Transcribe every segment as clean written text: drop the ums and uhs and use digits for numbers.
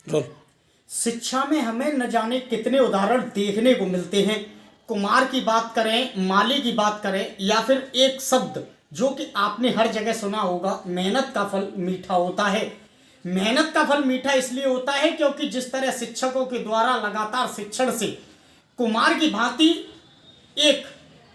Role. शिक्षा में हमें न जाने कितने उदाहरण देखने को मिलते हैं। कुमार की बात करें, माली की बात करें, या फिर एक शब्द जो कि आपने हर जगह सुना होगा, मेहनत का फल मीठा होता है। मेहनत का फल मीठा इसलिए होता है क्योंकि जिस तरह शिक्षकों के द्वारा लगातार शिक्षण से कुमार की भांति एक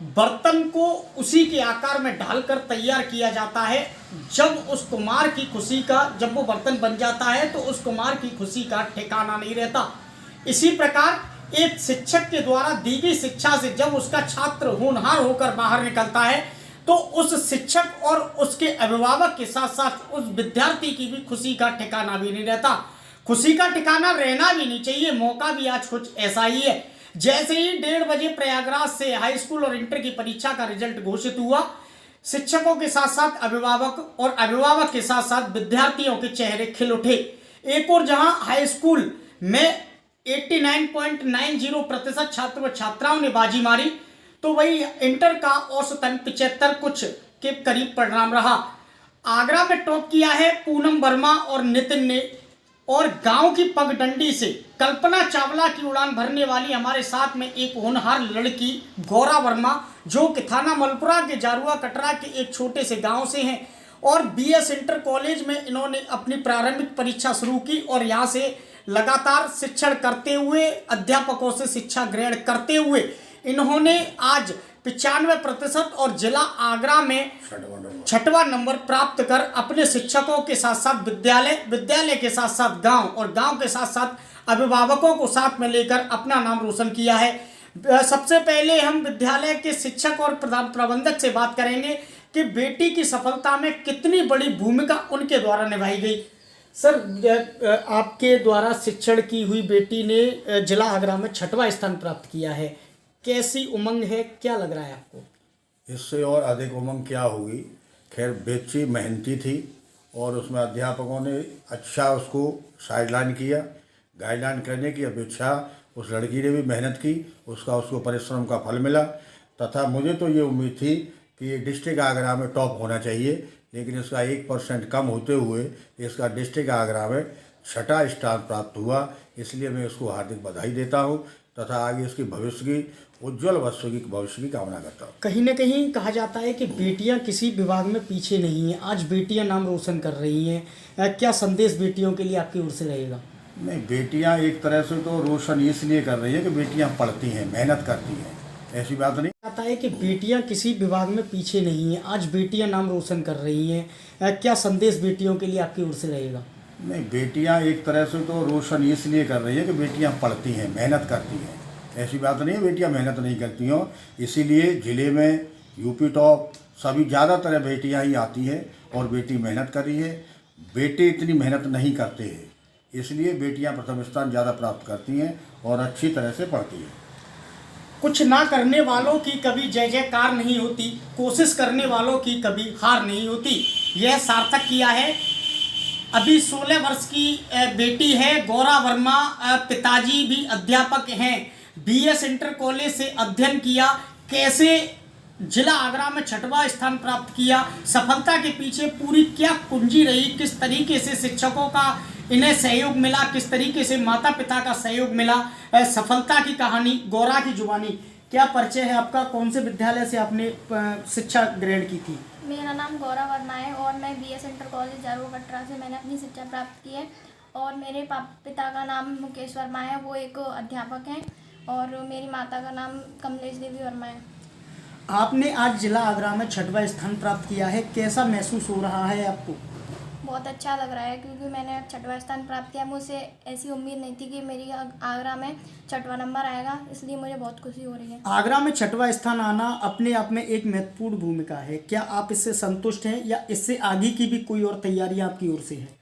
बर्तन को उसी के आकार में ढालकर तैयार किया जाता है। जब उस कुमार की खुशी का, जब वो बर्तन बन जाता है तो उस कुमार की खुशी का ठिकाना नहीं रहता। इसी प्रकार एक शिक्षक के द्वारा दी गई शिक्षा से जब उसका छात्र होनहार होकर बाहर निकलता है तो उस शिक्षक और उसके अभिभावक के साथ साथ उस विद्यार्थी की भी खुशी का ठिकाना भी नहीं रहता। खुशी का ठिकाना रहना भी नहीं चाहिए। मौका भी आज कुछ ऐसा ही है। जैसे ही 1:30 बजे प्रयागराज से हाई स्कूल और इंटर की परीक्षा का रिजल्ट घोषित हुआ, शिक्षकों के साथ साथ अभिभावक और अभिभावक के साथ साथ विद्यार्थियों के चेहरे खिल उठे। एक और जहां हाई स्कूल में 89.90% छात्र व छात्राओं ने बाजी मारी, तो वही इंटर का औसतन 75 कुछ के करीब परिणाम रहा। आगरा में टॉप किया है पूनम वर्मा और नितिन ने, और गांव की पगडंडी से कल्पना चावला की उड़ान भरने वाली हमारे साथ में एक होनहार लड़की गौरा वर्मा, जो कि थाना मलपुरा के जारुआ कटरा के एक छोटे से गांव से हैं, और बीएस इंटर कॉलेज में इन्होंने अपनी प्रारंभिक परीक्षा शुरू की और यहाँ से लगातार शिक्षण करते हुए, अध्यापकों से शिक्षा ग्रहण करते हुए इन्होंने आज 95% और जिला आगरा में 6वां नंबर प्राप्त कर अपने शिक्षकों के साथ साथ विद्यालय के साथ साथ गांव और गांव के साथ साथ अभिभावकों को साथ में लेकर अपना नाम रोशन किया है। सबसे पहले हम विद्यालय के शिक्षक और प्रधान प्रबंधक से बात करेंगे कि बेटी की सफलता में कितनी बड़ी भूमिका उनके द्वारा निभाई गई। सर, आपके द्वारा शिक्षण की हुई बेटी ने जिला आगरा में 6वां स्थान प्राप्त किया है। कैसी उमंग है, क्या लग रहा है आपको? इससे और अधिक उमंग क्या होगी। खैर, बच्ची मेहनती थी और उसमें अध्यापकों ने अच्छा उसको साइडलाइन किया, गाइडलाइन करने की अपेक्षा उस लड़की ने भी मेहनत की, उसको परिश्रम का फल मिला। तथा मुझे तो ये उम्मीद थी कि डिस्ट्रिक्ट आगरा में टॉप होना चाहिए, लेकिन इसका 1% कम होते हुए इसका डिस्ट्रिक्ट आगरा में 6वां स्थान प्राप्त हुआ। इसलिए मैं उसको हार्दिक बधाई देता हूँ तथा आगे इसकी भविष्य की उज्ज्वल भविष्य की कामना करता हूँ। कहीं न कहीं कहा जाता है कि बेटियां किसी विभाग में पीछे नहीं हैं। आज बेटियां नाम रोशन कर रही हैं। क्या संदेश बेटियों के लिए आपकी ओर से रहेगा? नहीं, बेटियां एक तरह से तो रोशन इसलिए कर रही है कि बेटियां पढ़ती हैं, मेहनत करती हैं, ऐसी बात नहीं। कहता है कि बेटियां किसी विभाग में पीछे नहीं हैं। आज बेटियां नाम रोशन कर रही हैं। क्या संदेश बेटियों के लिए आपकी ओर से रहेगा? नहीं, बेटियां एक तरह से तो रोशन इसलिए कर रही है कि बेटियां पढ़ती हैं, मेहनत करती हैं, ऐसी बात नहीं है बेटियां मेहनत नहीं करती हों। इसीलिए ज़िले में यूपी टॉप सभी ज़्यादातर बेटियां ही आती हैं और बेटी मेहनत कर रही है। बेटे इतनी मेहनत नहीं करते हैं, इसलिए बेटियां प्रथम स्थान ज़्यादा प्राप्त करती हैं और अच्छी तरह से पढ़ती हैं। कुछ ना करने वालों की कभी जय जयकार नहीं होती, कोशिश करने वालों की कभी हार नहीं होती। यह सार्थक किया है। अभी 16 वर्ष की बेटी है गौरा वर्मा, पिताजी भी अध्यापक हैं, बीएस इंटर कॉलेज से अध्ययन किया। कैसे जिला आगरा में 6वां स्थान प्राप्त किया, सफलता के पीछे पूरी क्या कुंजी रही, किस तरीके से शिक्षकों का इन्हें सहयोग मिला, किस तरीके से माता पिता का सहयोग मिला, सफलता की कहानी गौरा की जुबानी। क्या परिचय है आपका? कौन से विद्यालय से आपने शिक्षा ग्रहण की थी? मेरा नाम गौरा वर्मा है और मैं बीएस इंटर कॉलेज जारुआ कटरा से मैंने अपनी शिक्षा प्राप्त की है। और मेरे पिता का नाम मुकेश वर्मा है, वो एक अध्यापक हैं, और मेरी माता का नाम कमलेश देवी वर्मा है। आपने आज जिला आगरा में 6वां स्थान प्राप्त किया है। कैसा महसूस हो रहा है आपको? बहुत अच्छा लग रहा है, क्योंकि मैंने 6वां स्थान प्राप्त किया। मुझे ऐसी उम्मीद नहीं थी कि मेरी आगरा में 6वां नंबर आएगा, इसलिए मुझे बहुत खुशी हो रही है। आगरा में 6वां स्थान आना अपने आप में एक महत्वपूर्ण भूमिका है। क्या आप इससे संतुष्ट हैं या इससे आगे की भी कोई और तैयारियां आपकी ओर से है?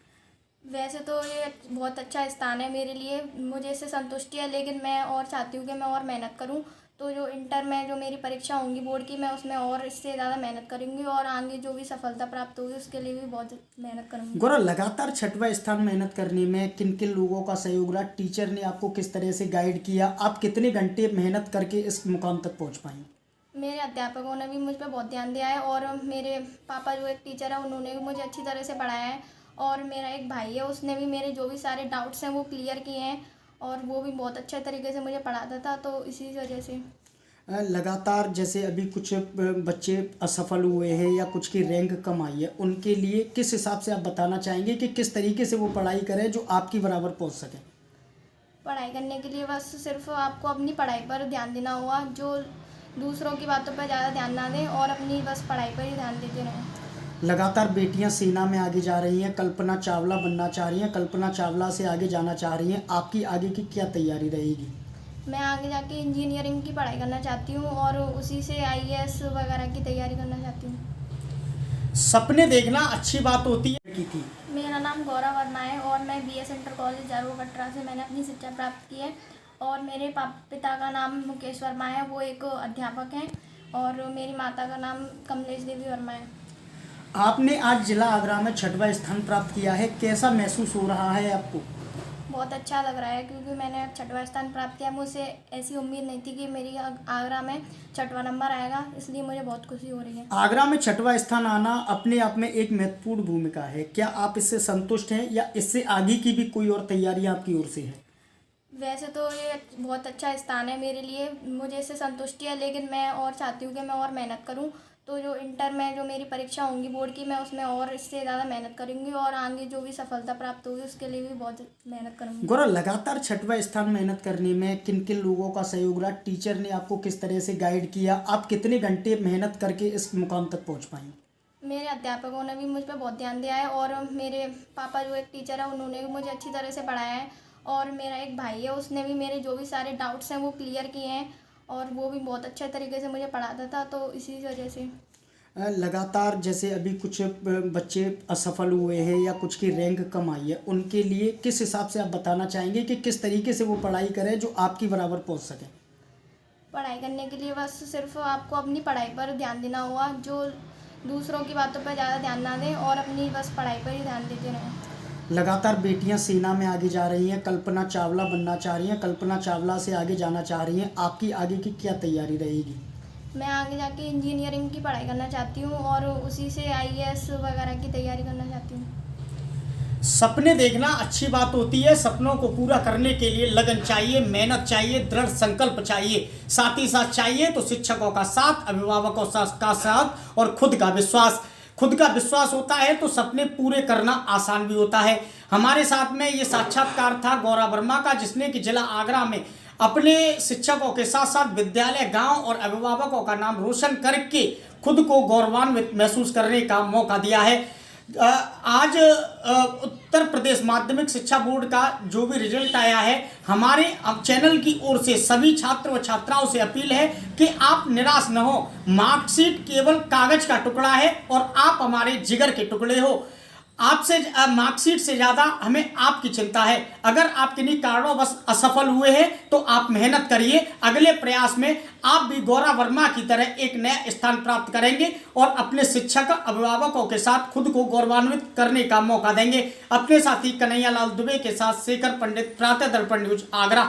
वैसे तो ये बहुत अच्छा स्थान है मेरे लिए, मुझे इससे संतुष्टि है, लेकिन मैं और चाहती हूँ कि मैं और मेहनत करूँ। तो जो इंटर में जो मेरी परीक्षा होंगी बोर्ड की, मैं उसमें और इससे ज़्यादा मेहनत करूँगी और आगे जो भी सफलता प्राप्त होगी उसके लिए भी बहुत मेहनत करूँगी। गौरव, लगातार 6वां स्थान मेहनत करने में किन किन लोगों का सहयोग रहा? टीचर ने आपको किस तरह से गाइड किया? आप कितने घंटे मेहनत करके इस मुकाम तक पहुँच पाई? मेरे अध्यापकों ने भी मुझ पर बहुत ध्यान दिया है, और मेरे पापा जो एक टीचर है उन्होंने भी मुझे अच्छी तरह से पढ़ाया है, और मेरा एक भाई है, उसने भी मेरे जो भी सारे डाउट्स हैं वो क्लियर किए हैं और वो भी बहुत अच्छे तरीके से मुझे पढ़ाता था, तो इसी वजह से। लगातार जैसे अभी कुछ बच्चे असफल हुए हैं या कुछ की रैंक कम आई है, उनके लिए किस हिसाब से आप बताना चाहेंगे कि किस तरीके से वो पढ़ाई करें जो आपकी बराबर पहुंच सके? पढ़ाई करने के लिए बस सिर्फ आपको अपनी पढ़ाई पर ध्यान देना होगा, जो दूसरों की बातों पर ज़्यादा ध्यान ना दें और अपनी बस पढ़ाई पर ही ध्यान देते रहें। लगातार बेटियां सेना में आगे जा रही हैं, कल्पना चावला बनना चाह रही हैं, कल्पना चावला से आगे जाना चाह रही हैं, आपकी आगे की क्या तैयारी रहेगी? मैं आगे जाके इंजीनियरिंग की पढ़ाई करना चाहती हूँ और उसी से आईएएस वगैरह की तैयारी करना चाहती हूँ। सपने देखना अच्छी बात होती है की थी। मेरा नाम गौरव वर्मा है और मैं बीएस इंटर कॉलेज जारो कटरा से मैंने अपनी शिक्षा प्राप्त की है और मेरे पिता का नाम मुकेश वर्मा है, वो एक अध्यापक हैं और मेरी माता का नाम कमलेश देवी वर्मा है। आपने आज जिला आगरा में 6वां स्थान प्राप्त किया है, कैसा महसूस हो रहा है आपको? बहुत अच्छा लग रहा है क्योंकि मैंने 6वां स्थान प्राप्त किया। मुझे ऐसी उम्मीद नहीं थी कि मेरी आगरा में 6वां नंबर आएगा, इसलिए मुझे बहुत खुशी हो रही है। आगरा में 6वां स्थान आना अपने आप में एक महत्वपूर्ण भूमिका है, क्या आप इससे संतुष्ट हैं या इससे आगे की भी कोई और तैयारियां आपकी ओर से है? वैसे तो ये बहुत अच्छा स्थान है मेरे लिए, मुझे इससे संतुष्टि है, लेकिन मैं और चाहती हूँ कि मैं और मेहनत करूँ। तो जो इंटर में जो मेरी परीक्षा होंगी बोर्ड की, मैं उसमें और इससे ज़्यादा मेहनत करूँगी और आगे जो भी सफलता प्राप्त होगी उसके लिए भी बहुत मेहनत करूँगी। गौरव, लगातार 6वां स्थान मेहनत करने में किन किन लोगों का सहयोग रहा? टीचर ने आपको किस तरह से गाइड किया? आप कितने घंटे मेहनत करके इस मुकाम तक पहुँच पाएंगे? मेरे अध्यापकों ने भी मुझ पर बहुत ध्यान दिया है और मेरे पापा जो एक टीचर है उन्होंने भी मुझे अच्छी तरह से पढ़ाया है और मेरा एक भाई है, उसने भी मेरे जो भी सारे डाउट्स हैं वो क्लियर किए हैं और वो भी बहुत अच्छे तरीके से मुझे पढ़ाता था, तो इसी वजह से। लगातार जैसे अभी कुछ बच्चे असफल हुए हैं या कुछ की रैंक कम आई है, उनके लिए किस हिसाब से आप बताना चाहेंगे कि किस तरीके से वो पढ़ाई करें जो आपकी बराबर पहुंच सके? पढ़ाई करने के लिए बस सिर्फ आपको अपनी पढ़ाई पर ध्यान देना होगा, जो दूसरों की बातों पर ज़्यादा ध्यान ना दें और अपनी बस पढ़ाई पर ही ध्यान देते रहें। लगातार बेटियां सेना में आगे जा रही हैं, कल्पना चावला बनना चाह रही हैं, कल्पना चावला से आगे जाना चाह रही हैं, आपकी आगे की क्या तैयारी रहेगी? मैं आगे जाके इंजीनियरिंग की पढ़ाई करना चाहती हूँ और उसी से आईएएस वगैरह की तैयारी करना चाहती हूँ। सपने देखना अच्छी बात होती है, सपनों को पूरा करने के लिए लगन चाहिए, मेहनत चाहिए, दृढ़ संकल्प चाहिए, साथ ही साथ चाहिए तो शिक्षकों का साथ, अभिभावकों का साथ और खुद का विश्वास। खुद का विश्वास होता है तो सपने पूरे करना आसान भी होता है। हमारे साथ में ये साक्षात्कार था गौरव वर्मा का, जिसने कि जिला आगरा में अपने शिक्षकों के साथ साथ विद्यालय, गांव और अभिभावकों का नाम रोशन करके खुद को गौरवान्वित महसूस करने का मौका दिया है। आज उत्तर प्रदेश माध्यमिक शिक्षा बोर्ड का जो भी रिजल्ट आया है, हमारे चैनल की ओर से सभी छात्र व छात्राओं से अपील है कि आप निराश न हो। मार्कशीट केवल कागज का टुकड़ा है और आप हमारे जिगर के टुकड़े हो। आपसे मार्कशीट से ज़्यादा हमें आपकी चिंता है। अगर आप किन्हीं कारणों असफल हुए हैं तो आप मेहनत करिए, अगले प्रयास में आप भी गौरव वर्मा की तरह एक नया स्थान प्राप्त करेंगे और अपने शिक्षक, अभिभावकों के साथ खुद को गौरवान्वित करने का मौका देंगे। अपने साथी कन्हैया लाल दुबे के साथ शेखर पंडित, प्रातः दर्पण न्यूज, आगरा।